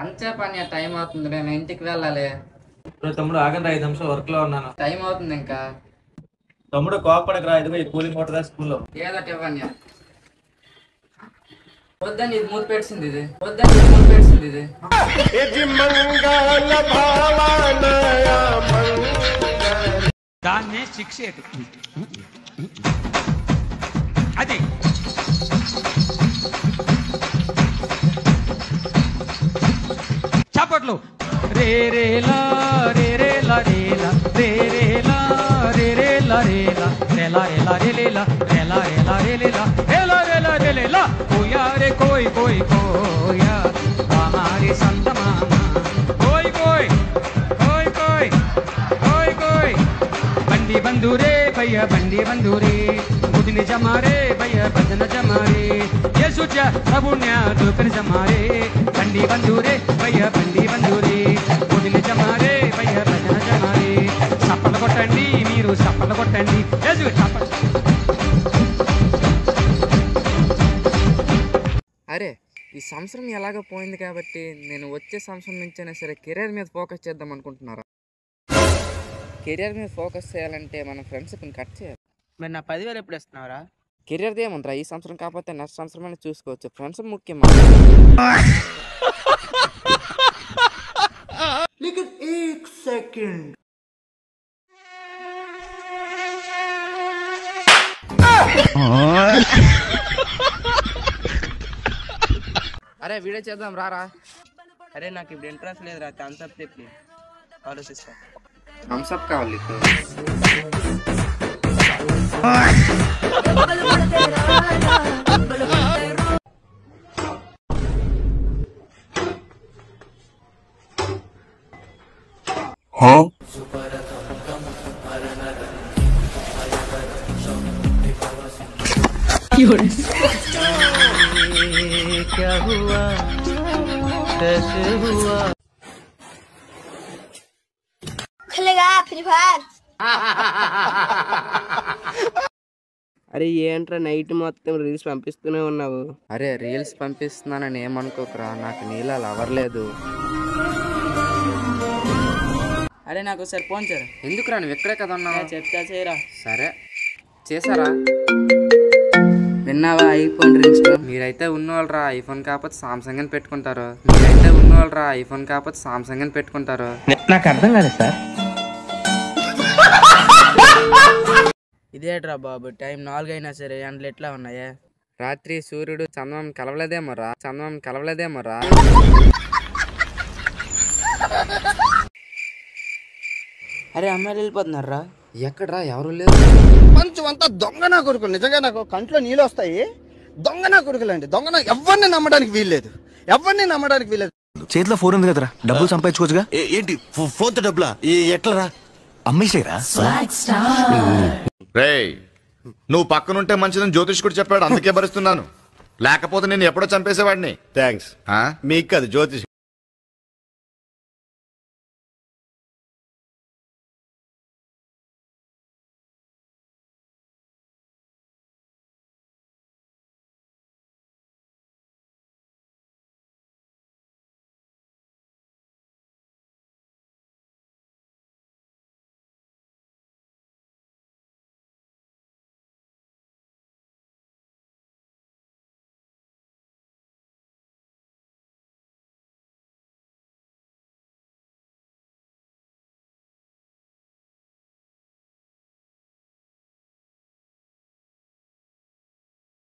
ఎంతసేపు అని టైం అవుతుంది, నేను ఇంటికి వెళ్ళాలి. తమ్ముడు ఆగండి, 5 నిమిషాలు వర్క్ లో ఉన్నాను. టైం అవుతుంది ఇంకా. తమ్ముడు కోపడకు రా, ఇదిగో ఈ కూలింగ్ వాటర్ స్కూల్లో ఏదోటి ఇవ్వండి. వద్దండి, ఇది మూత పెట్టింది, ఇది వద్దండి, ఇది మూత పెట్టింది, ఇది దాన్నే శిక్ష అది చప్పట్లు. రే రే లా రే రే లా రే లా రే రే లా రే రే లా రే లా రే లా రే లా రే లే లా రే లా రే లా రే లే లా రే లా రే లా రే లే లా కోయా రే కోయ్ కోయ్ కోయా हमारे संत मामा कोई कोई कोई कोई कोई कोई बंदी बंदूरे भैया बंदी बंदूरे बुद्धि जमारे भैया बंधन जमारे ये सोचा प्रभुन्या दुपन जमारे बंदी बंदूरे भैया बंदी बंदूरे बुद्धि जमारे भैया बंधन जमारे सपल कोट्टंडी मीरू सपल कोट्टंडी ये सपल. అరే, ఈ సంవత్సరం ఎలాగో పోయింది కాబట్టి నేను వచ్చే సంవత్సరం నుంచైనా సరే కెరీర్ మీద ఫోకస్ చేద్దాం అనుకుంటున్నారా? కెరీర్ మీద ఫోకస్ చేయాలంటే మన ఫ్రెండ్స్ని కట్ చేయాలి. మరి నా 10,000 ఎప్పుడు ఇస్తున్నావురా? కెరీర్ది ఏముందిరా, ఈ సంవత్సరం కాకపోతే నెక్స్ట్ సంవత్సరం చూసుకోవచ్చు. ఫ్రెండ్స్ ముఖ్యం. అరే వీడియో చేద్దాం రారా. అరే నాకు ఇప్పుడు ఇంట్రెస్ట్ లేదురా, థమ్స్అప్ చెప్పి ఆలోచిస్తా. థమ్స్అప్ కావాలి. क्या हुआ कैसे हुआ खेलेगा फ्री फायर. అరే ఏంట్రా నైట్ మొత్తం రీల్స్ పంపిస్తూనే ఉన్నావు? అరే రీల్స్ పంపిస్తున్నానని ఏమనుకోకరా, నాకు నీళ్ళ అవర్లేదు. అరే నాకు ఒకసారి ఫోన్ చేయరా. ఎందుకురా, నువ్వు ఎక్కడే కదా ఉన్నావు? చెప్తా చేయరా. సరే చేసారా? విన్నావా ఐఫోన్ రింగ్స్? మీరైతే ఉన్నవాళ్ళరా ఐఫోన్ కాకపోతే సామ్సంగ్ అని పెట్టుకుంటారు. మీరైతే ఉన్నవాళ్ళరా ఐఫోన్ కాకపోతే సామ్సంగ్ అని పెట్టుకుంటారు. నాకు అర్థం కాలేదు సార్. ఇదేట్రా బాబు, టైం 4 అయినా సరే ఎండలు ఎట్లా ఉన్నాయా? రాత్రి సూర్యుడు చంద్రం కలవలేదేమోరా, చంద్రం కలవలేదేమోరా. అరే అమ్మాయిలు వెళ్ళిపోతున్నారా? ఎక్కడ్రా, ఎవరు లేరు. ప్రపంచం అంతా దొంగ నా కొడుకులు. నిజంగా నాకు కంట్లో నీళ్ళు వస్తాయి. దొంగ నా కొడుకులు అండి, దొంగ. ఎవరిని నమ్మడానికి వీల్లేదు, ఎవరిని నమ్మడానికి వీల్లేదు. చేతిలో ఫోన్ ఉంది కదరా, డబ్బులు సంపాదించుకోవచ్చుగా. ఏంటి ఫోన్తో డబ్బులా? ఎట్లరా? అమ్మేసేరా. రేయ్, నువ్వు పక్కనుంటే మంచిదని జ్యోతిష్కుడు చెప్పాడు, అందుకే భరిస్తున్నాను. లేకపోతే నేను ఎప్పుడో చంపేసేవాడిని. థ్యాంక్స్. మీకు కాదు జ్యోతిష్